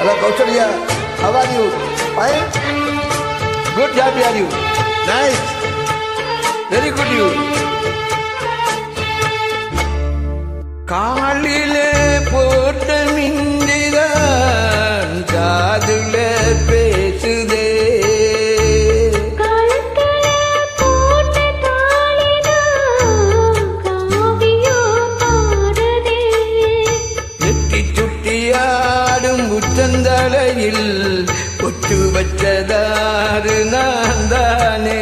Hello, Kausalya. How are you? Fine? Good, happy are you? Nice. Very good you. காலிலே போட்ட மிந்திதான் காதுல பேசுதே நெத்தி சுட்டியாடும் உச்சந்தலையில் ஒட்டு வச்சதாறு நான் தானே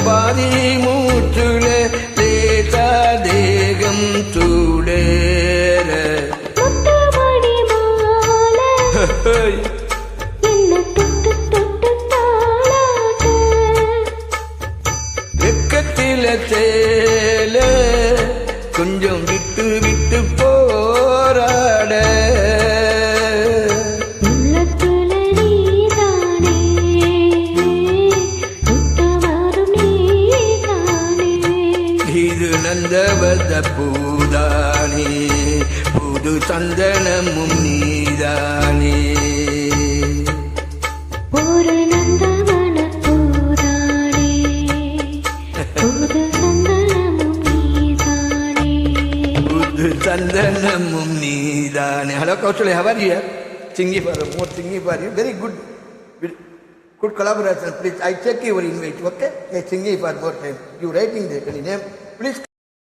பாதி மூச்சுல லேசா தேகம் சூடேற வெக்கத்தில சேல கொஞ்சம் விட்டு விட்டு போராட இது நந்தவத பூதானே புது சந்தனமும் நீதானே ஒரு நந்தவன பூதானே புது சந்தனமும் நீதானே புது சந்தனமும் நீதானே. Hello Kausalya, how are you? Singing for more singing for you. Very good. Good collaboration. Please, I check your invite. Okay? I singing for more time. You writing the name. Please.